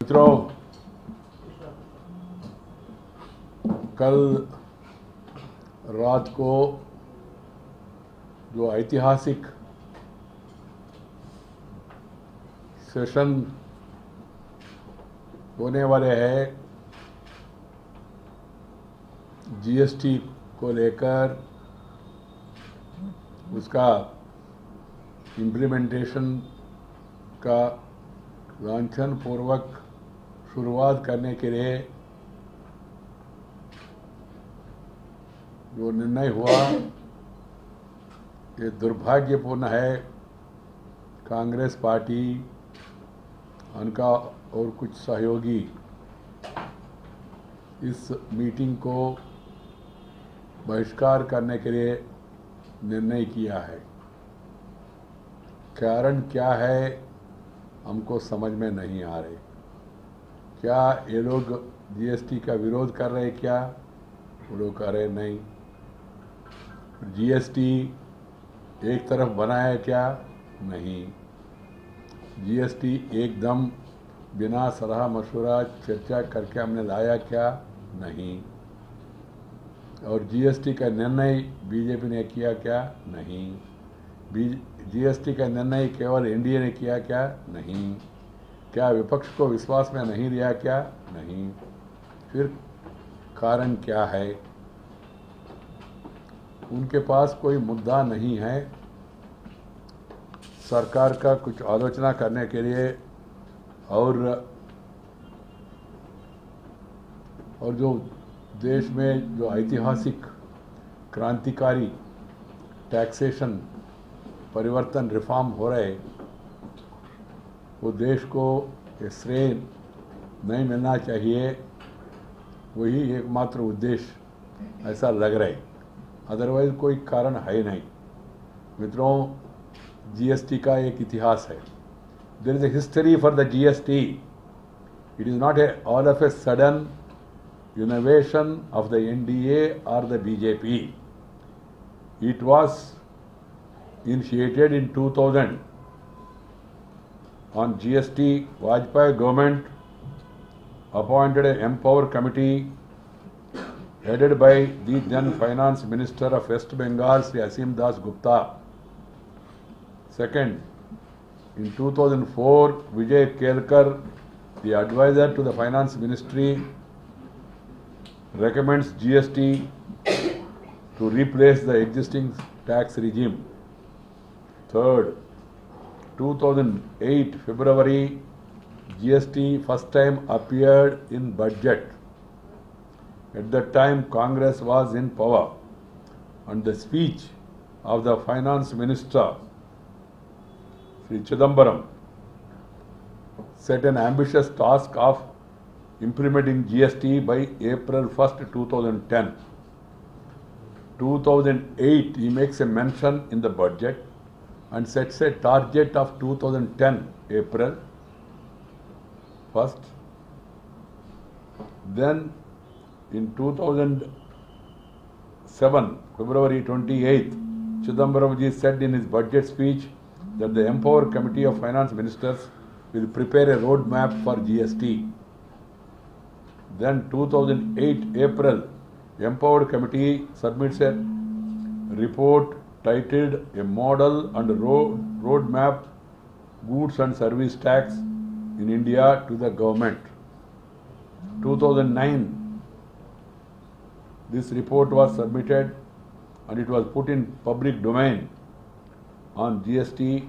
मित्रों, कल रात को जो ऐतिहासिक सेशन होने वाले हैं जीएसटी को लेकर, उसका इम्प्लीमेंटेशन का लांछन पूर्वक शुरुआत करने के लिए जो निर्णय हुआ, ये दुर्भाग्यपूर्ण है। कांग्रेस पार्टी, उनका और कुछ सहयोगी इस मीटिंग को बहिष्कार करने के लिए निर्णय किया है। कारण क्या है हमको समझ में नहीं आ रहे। क्या ये लोग जीएसटी का विरोध कर रहे, क्या वो लोग कर रहे नहीं। जीएसटी एक तरफ बनाया क्या, नहीं। जीएसटी एकदम बिना सलाह मशवरा चर्चा करके हमने लाया क्या, नहीं। और जीएसटी का निर्णय बीजेपी ने किया क्या, नहीं। जीएसटी का निर्णय केवल एनडीए ने किया क्या, नहीं। क्या विपक्ष को विश्वास में नहीं लिया क्या, नहीं। फिर कारण क्या है? उनके पास कोई मुद्दा नहीं है सरकार का कुछ आलोचना करने के लिए। और जो देश में जो ऐतिहासिक क्रांतिकारी टैक्सेशन परिवर्तन रिफॉर्म हो रहे, वो देश को श्रेय नहीं मिलना चाहिए, वही एकमात्र उद्देश्य ऐसा लग रहा है। अदरवाइज कोई कारण है नहीं। मित्रों, जीएसटी का एक इतिहास है। There is a history for the GST. It is not a all of a sudden innovation of the NDA or the BJP. It was initiated in 2000 on GST. Vajpayee government appointed an Empower committee headed by the then Finance Minister of West Bengal, Sri Asim Das Gupta. Second, in 2004, Vijay Kelkar, the advisor to the Finance Ministry, recommends GST to replace the existing tax regime. Third, 2008 February, GST first time appeared in budget. At that time, Congress was in power, and the speech of the Finance Minister, Sri Chidambaram, set an ambitious task of implementing GST by April 1st, 2010. 2008, he makes a mention in the budget and sets a target of 2010 April 1st. Then in 2007, February 28th, Chidambaramji said in his budget speech that the Empower Committee of Finance Ministers will prepare a roadmap for GST. Then 2008 April, Empowered Committee submits a report titled A Model and Roadmap Goods and Service Tax in India to the government. 2009, this report was submitted and it was put in public domain on GST.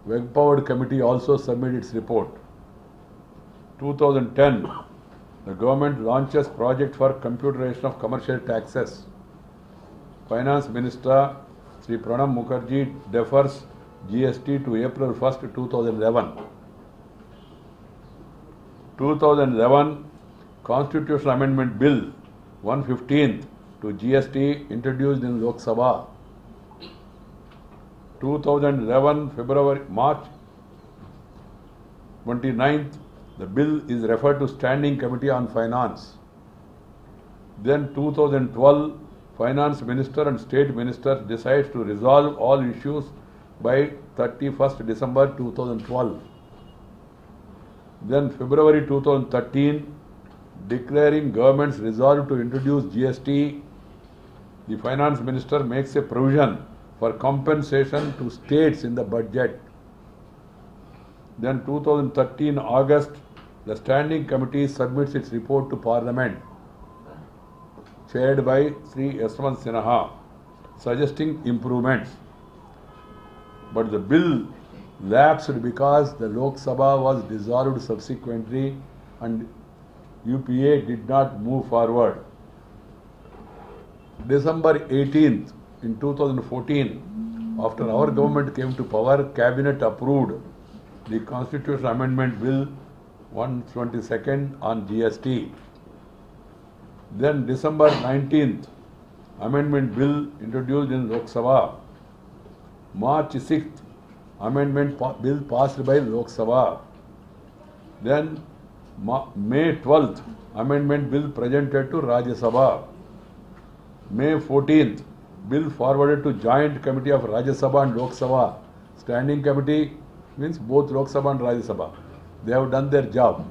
Empowered Committee also submitted its report. 2010, the government launches project for computerization of commercial taxes. Finance Minister Sri Pranab Mukherjee defers GST to April 1st, 2011. 2011, Constitutional Amendment Bill 115 to GST introduced in Lok Sabha. 2011 March 29th, the bill is referred to Standing Committee on Finance. Then 2012, Finance Minister and State Minister decides to resolve all issues by 31st December 2012. Then February 2013, declaring government's resolve to introduce GST, the finance minister makes a provision for compensation to states in the budget. Then 2013 August, the standing committee submits its report to Parliament, chaired by Sri Yashwant Sinha, suggesting improvements. But the bill lapsed because the Lok Sabha was dissolved subsequently and UPA did not move forward. December 18th in 2014, after our government came to power, Cabinet approved the Constitutional Amendment Bill 122nd on GST. Then December 19th, Amendment Bill introduced in Lok Sabha. March 6th, Amendment Bill passed by Lok Sabha. Then May 12th, Amendment Bill presented to Rajya Sabha. May 14th, Bill forwarded to Joint Committee of Rajya Sabha and Lok Sabha. Standing Committee means both Lok Sabha and Rajya Sabha. They have done their job.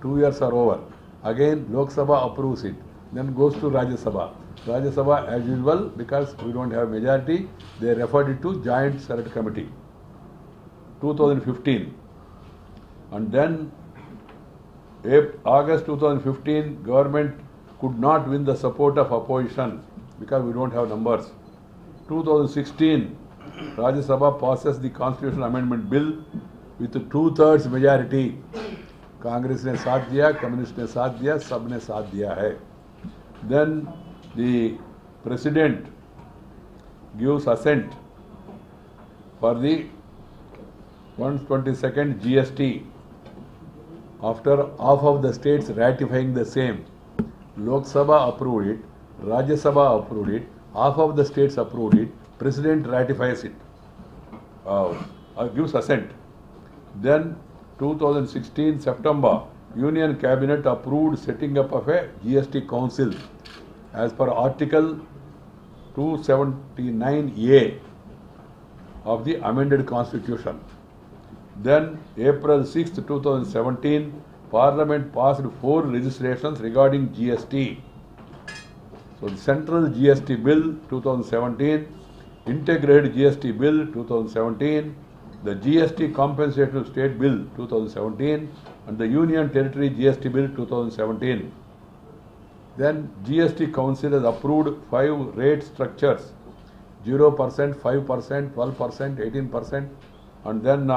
2 years are over. Again, Lok Sabha approves it. Then goes to Rajya Sabha. Rajya Sabha, as usual, because we don't have majority, they referred it to Joint Select Committee. 2015. And then August 2015, government could not win the support of opposition because we don't have numbers. 2016, Rajya Sabha passes the Constitutional Amendment Bill with 2/3 majority. Congress ने साथ दिया, communist ने साथ दिया, सब ने साथ दिया है. Then the President gives assent for the 122nd GST after half of the states ratifying the same. Lok Sabha approved it, Rajya Sabha approved it, half of the states approved it, President ratifies it, gives assent. Then 2016 September, Union Cabinet approved setting up of a GST Council as per Article 279A of the amended Constitution. Then April 6, 2017, Parliament passed 4 legislations regarding GST. So the Central GST Bill 2017, Integrated GST Bill 2017, the GST Compensatory State Bill 2017 and the Union Territory GST Bill 2017. Then GST Council has approved 5 rate structures, 0%, 5%, 12%, 18%, and then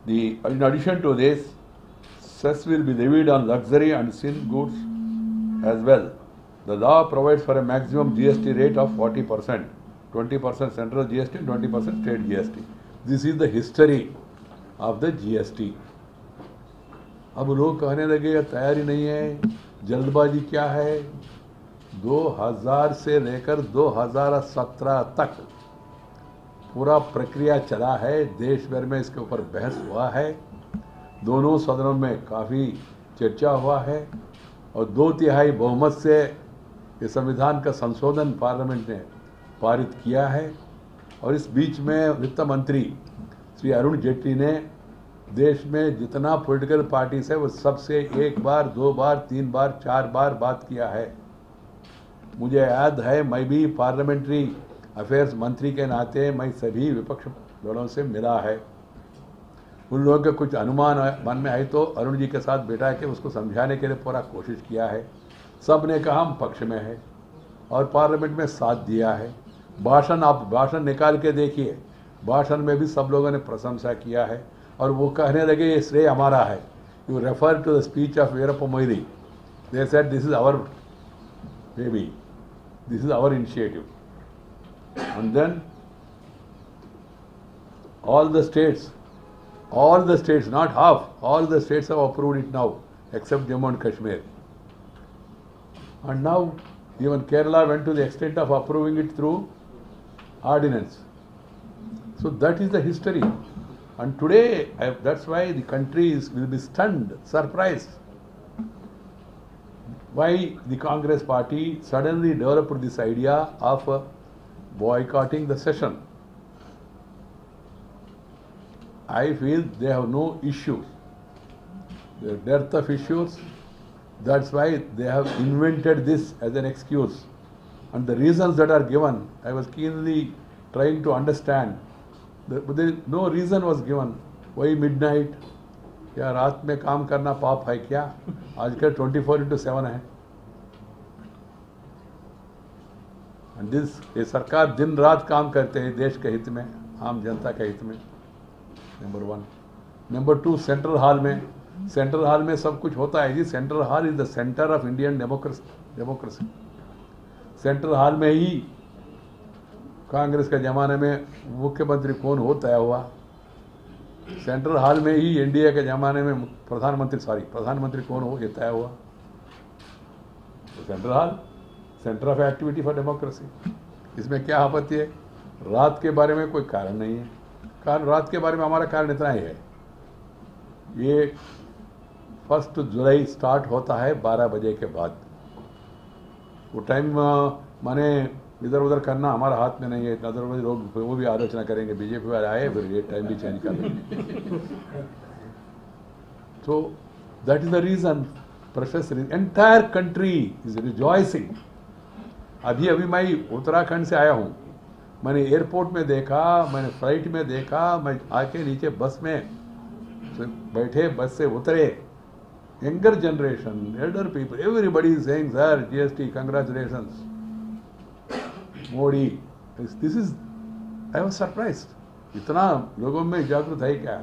in addition to this, cess will be levied on luxury and sin goods as well. The law provides for a maximum GST rate of 40%, 20% central GST, 20% state GST. This is the history of the GST. अब लोग कहने लगे तैयारी नहीं है, जल्दबाजी क्या है. 2000 से लेकर 2017 तक पूरा प्रक्रिया चला है. देश भर में इसके ऊपर बहस हुआ है, दोनों सदनों में काफ़ी चर्चा हुआ है और 2/3 बहुमत से ये संविधान का संशोधन पार्लियामेंट ने पारित किया है. और इस बीच में वित्त मंत्री श्री अरुण जेटली ने देश में जितना पॉलिटिकल पार्टीज है वो सबसे 1 बार, 2 बार, 3 बार, 4 बार बात किया है. मुझे याद है, मैं भी पार्लियामेंट्री अफेयर्स मंत्री के नाते मैं सभी विपक्ष दलों से मिला है. उन लोगों के कुछ अनुमान मन में आए तो अरुण जी के साथ बैठा के उसको समझाने के लिए पूरा कोशिश किया है. सब ने कहा हम पक्ष में है और पार्लियामेंट में साथ दिया है. आप भाषण निकाल के देखिए, भाषण में भी सब लोगों ने प्रशंसा किया है और वो कहने लगे ये श्रेय हमारा है. You refer to the speech of Veerappa Moily. They said this is our baby, this is our initiative. And then all the states, not half, all the states have approved it now, except Jammu and Kashmir. And now even Kerala went to the extent of approving it through ordinance. So that is the history. And today, that's why the country will be stunned, surprised. Why the Congress party suddenly developed this idea of boycotting the session. I feel they have no issues. The dearth of issues, that's why they have invented this as an excuse. And the reasons that are given, I was keenly trying to understand. But no reason was given. Why midnight? क्या रात में काम करना पाप है क्या? आजकल 24/7 है. And this, ये सरकार दिन रात काम करते हैं देश के हित में, आम जनता के हित में. नंबर 1. नंबर 2, सेंट्रल हॉल में सब कुछ होता है जी. Central hall is the centre of Indian democracy. Central hall में ही कांग्रेस के जमाने में मुख्यमंत्री कौन हो तय हुआ. सेंट्रल हॉल में ही एनडीए के जमाने में प्रधानमंत्री कौन हो ये तय हुआ. Central hall centre of activity for democracy. इसमें क्या आपत्ति है? रात के बारे में कोई कारण नहीं है. रात के बारे में हमारा कारण इतना ही है, ये 1 जुलाई स्टार्ट होता है 12 बजे के बाद. वो टाइम माने इधर उधर करना हमारा हाथ में नहीं है. अदरवाइज लोग वो भी आलोचना करेंगे, बीजेपी वाले आए फिर ये टाइम भी चेंज कर देंगे. तो that is the reason. Precious entire country is rejoicing. अभी मैं उत्तराखंड से आया हूँ. मैंने एयरपोर्ट में देखा, मैंने फ्लाइट में देखा, मैं आके नीचे बस में बैठे, बस से उतरे, younger generation, Elder people, everybody is saying sir GST congratulations Modi. This is, I was surprised. इतना लोगों में जागृत है क्या?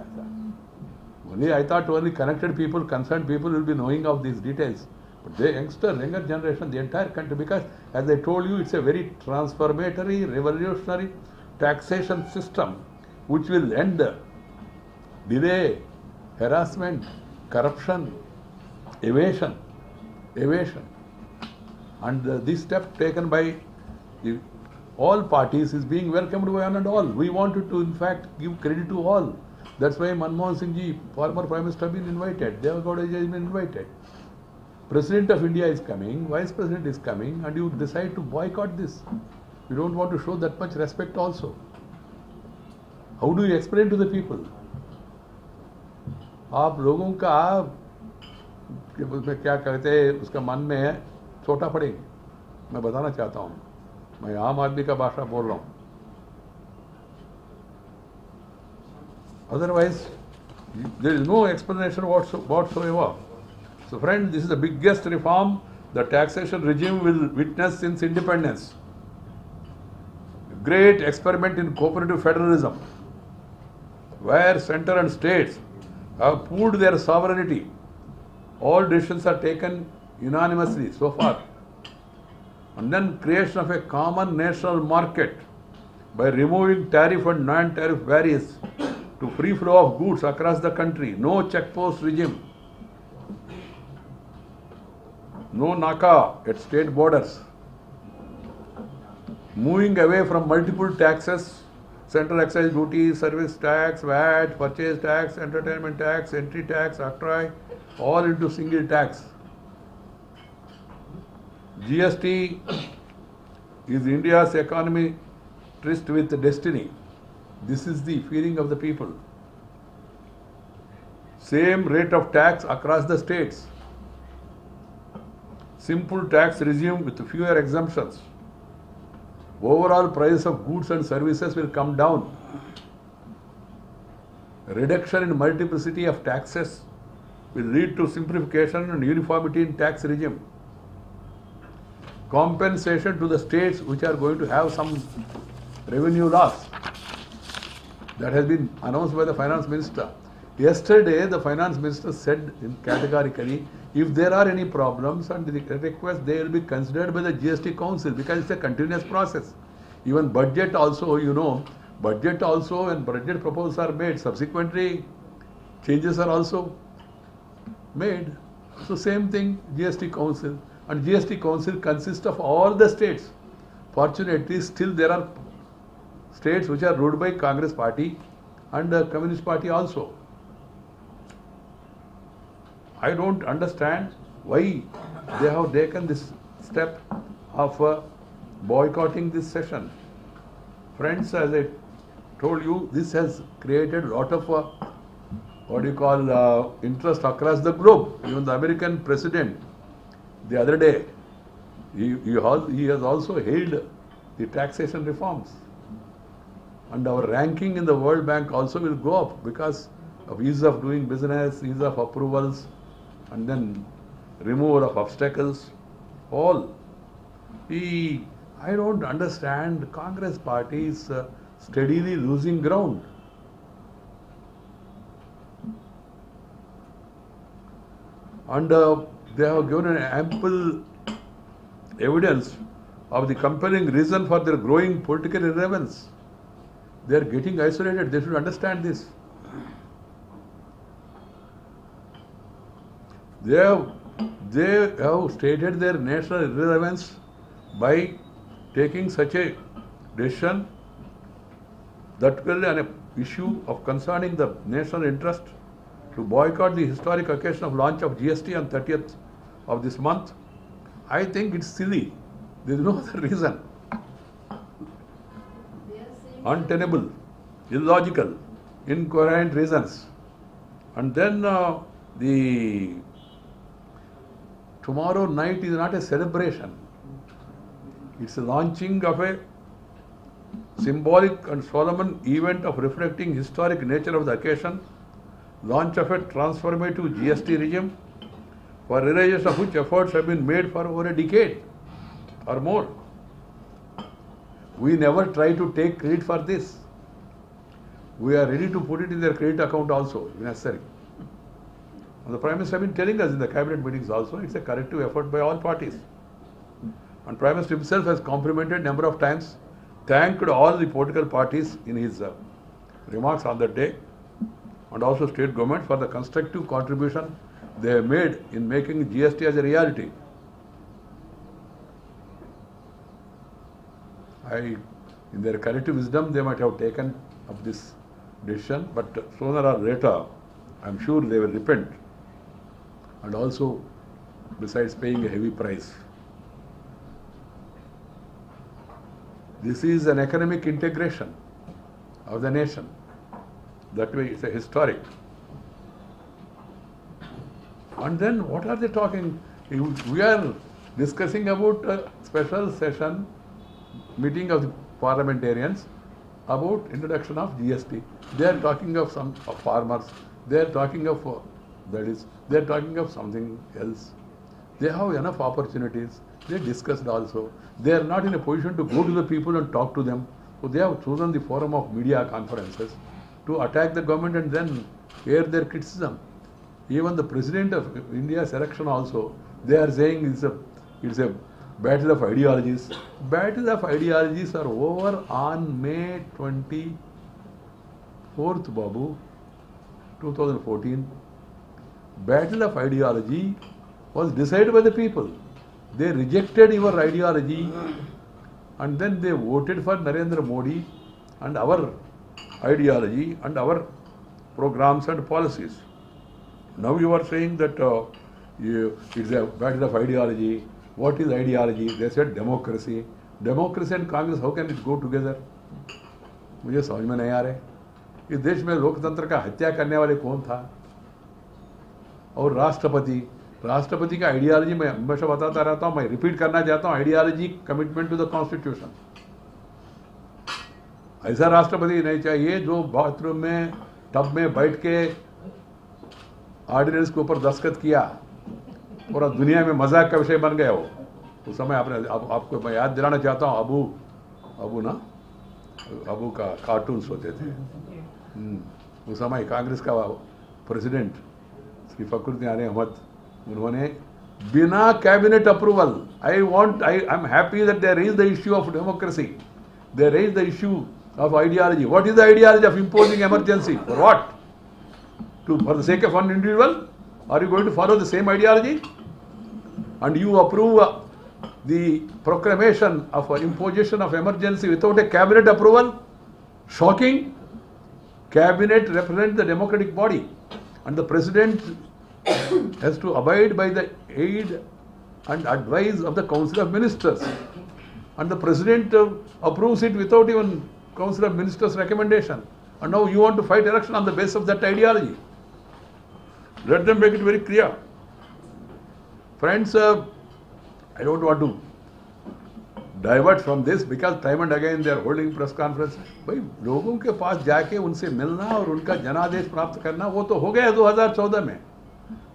Only I thought only connected people, concerned people will be knowing of these details. But the youngster, younger generation, the entire country, because as I told you, it's a very transformatory, revolutionary taxation system which will end delay, harassment, corruption, evasion. And this step taken by all parties is being welcomed by one and all. We wanted to, in fact, give credit to all. That's why Manmohan Singh ji, former Prime Minister, have been invited. Deve Gowda ji has been invited. President of India is coming, Vice President is coming, and you decide to boycott this. You don't want to show that much respect also. How do you explain to the people? आप लोगों का उसमें क्या कहते हैं, उसका मन में है, छोटा पड़ेगा. मैं बताना चाहता हूँ, मैं आम आदमी का भाषा बोल रहा हूँ. Otherwise, there is no explanation whatsoever. So friends, this is the biggest reform the taxation regime will witness since independence. A great experiment in cooperative federalism, where center and states have pooled their sovereignty. All decisions are taken unanimously so far. And then creation of a common national market by removing tariff and non-tariff barriers to free flow of goods across the country. No checkpost regime. No NACA at state borders. Moving away from multiple taxes, central excise duty, service tax, VAT, purchase tax, entertainment tax, entry tax, octroi, all into single tax. GST is India's economy tryst with destiny. This is the feeling of the people. Same rate of tax across the states. Simple tax regime with fewer exemptions. Overall price of goods and services will come down. Reduction in multiplicity of taxes will lead to simplification and uniformity in tax regime. Compensation to the states which are going to have some revenue loss. That has been announced by the finance minister. Yesterday, the finance minister said categorically, if there are any problems and the request, they will be considered by the GST Council, because it's a continuous process. Even budget also, budget also, and budget proposals are made. Subsequently, changes are also made. So same thing, GST Council. And GST Council consists of all the states. Fortunately, still there are states which are ruled by Congress party and the Communist party also. I don't understand why they have taken this step of boycotting this session. Friends, as I told you, this has created a lot of what you call interest across the globe. Even the American president, the other day, he has also hailed the taxation reforms. And our ranking in the World Bank also will go up because of ease of doing business, ease of approvals, and then removal of obstacles, all. I don't understand, Congress party is steadily losing ground. And they have given an ample evidence of the compelling reason for their growing political irrelevance. They are getting isolated. They should understand this. They have stated their national irrelevance by taking such a decision, that will an issue of concerning the national interest, to boycott the historic occasion of launch of GST on 30th of this month. I think it's silly. There is no other reason. Untenable, illogical, incoherent reasons. And then tomorrow night is not a celebration. It's a launching of a symbolic and solemn event of reflecting historic nature of the occasion, launch of a transformative GST regime, for realization of which efforts have been made for over a decade or more. We never try to take credit for this. We are ready to put it in their credit account also, if necessary. And the Prime Minister has been telling us in the cabinet meetings also, it's a collective effort by all parties. And Prime Minister himself has complimented a number of times, thanked all the political parties in his remarks on that day, and also state government for the constructive contribution they have made in making GST as a reality. In their collective wisdom, they might have taken up this decision, but sooner or later, I'm sure they will repent, and also, besides paying a heavy price. This is an economic integration of the nation. That way, it's a historic. And then, what are they talking? We are discussing about a special session meeting of the parliamentarians about introduction of GST. They are talking of farmers. They are talking of they are talking of something else. They have enough opportunities. They discussed also. They are not in a position to go to the people and talk to them. So they have chosen the forum of media conferences to attack the government and then air their criticism. Even the President of India's election also, they are saying it's a battle of ideologies. Battle of ideologies are over on May 24th, Babu, 2014. Battle of ideology was decided by the people. They rejected your ideology and then they voted for Narendra Modi and our ideology and our programs and policies. Now you are saying that it's a battle of ideology. What is ideology? They said democracy. Democracy and Congress, how can it go together? मुझे समझ में नहीं आ रहे. इस देश में लोकतंत्र का हत्या करने वाले कौन था? और राष्ट्रपति का आइडियोलॉजी मैं हमेशा बताता रहता हूँ, मैं रिपीट करना चाहता हूँ, ideology commitment to the constitution. ऐसा राष्ट्रपति नहीं चाहिए जो बाथरूम में टब में बैठ के ऑर्डिनेंस के ऊपर दस्तखत किया, पूरा दुनिया में मजाक का विषय बन गया हो. उस समय आपको मैं याद दिलाना चाहता हूँ, अबू का कार्टून्स होते थे. उस समय कांग्रेस का प्रेसिडेंट श्री फखरुद्दीन अली अहमद, उन्होंने बिना cabinet approval, I am happy that they raise the issue of democracy, they raise the issue of ideology. What is the ideology of imposing emergency? For what? For the sake of one individual? Are you going to follow the same ideology? And you approve the proclamation of imposition of emergency without a cabinet approval? Shocking. Cabinet represents the democratic body, and the president has to abide by the aid and advice of the Council of Ministers. And the president approves it without even Council of Ministers recommendation. And now you want to fight election on the basis of that ideology. Let them make it very clear. Friends, I don't want to divert from this because time and again they are holding press conference. भाई लोगों के पास जाके उनसे मिलना और उनका जनादेश प्राप्त करना वो तो हो गया 2014 में.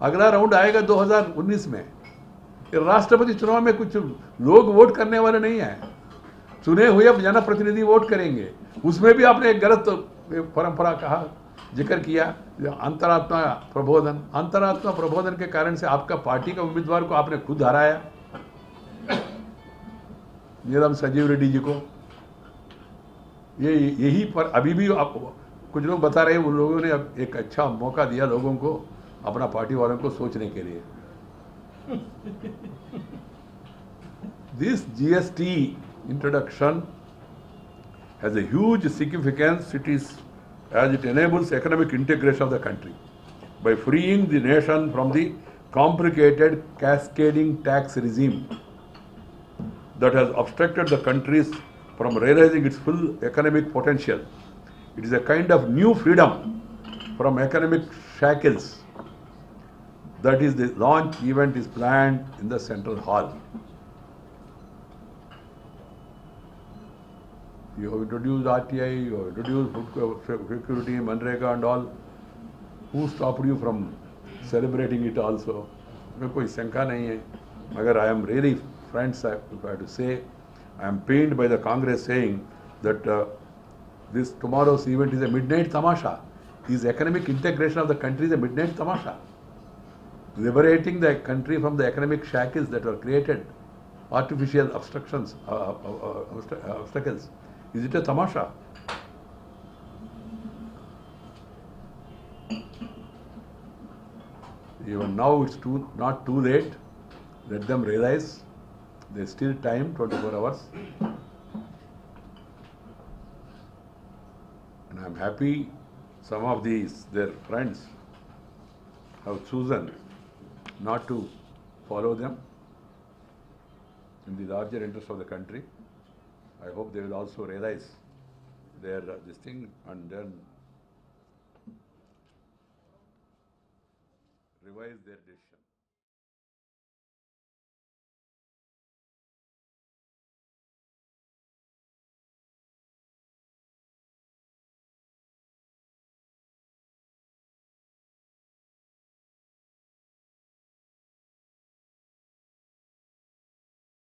अगला राउंड आएगा 2019 में. राष्ट्रपति चुनाव में कुछ लोग वोट करने वाले नहीं हैं. चुने हुए जनप्रतिनिधि वोट करेंगे. उसमें भी आपने एक गलत परंपरा कहा, जिक्र किया, अंतरात्मा प्रबोधन. अंतरात्मा प्रबोधन के कारण से आपका पार्टी का उम्मीदवार को आपने खुद हराया, नीलम संजीव रेड्डी जी को. ये यही पर अभी भी आप कुछ लोग बता रहे हैं उन लोगों ने अब एक अच्छा मौका दिया लोगों को, अपना पार्टी वालों को सोचने के लिए. This GST introduction has a huge significance. It is as it enables economic integration of the country by freeing the nation from the complicated cascading tax regime that has obstructed the countries from realizing its full economic potential. It is a kind of new freedom from economic shackles. That is, the launch event is planned in the Central Hall. You have introduced RTI, you have introduced food security, Manrega and all. Who stopped you from celebrating it also? मेरे कोई शंका नहीं है. मगर I am really, friends, I have to say, I am pained by the Congress saying that this tomorrow's event is a midnight tamasha. This economic integration of the country is a midnight tamasha. Liberating the country from the economic shackles that were created, artificial obstructions, obstacles. Is it a tamasha? Even now it's not too late. Let them realize there's still time, 24 hours. And I'm happy some of their friends have chosen not to follow them in the larger interest of the country. I hope they will also realize their this thing and then revise their decision.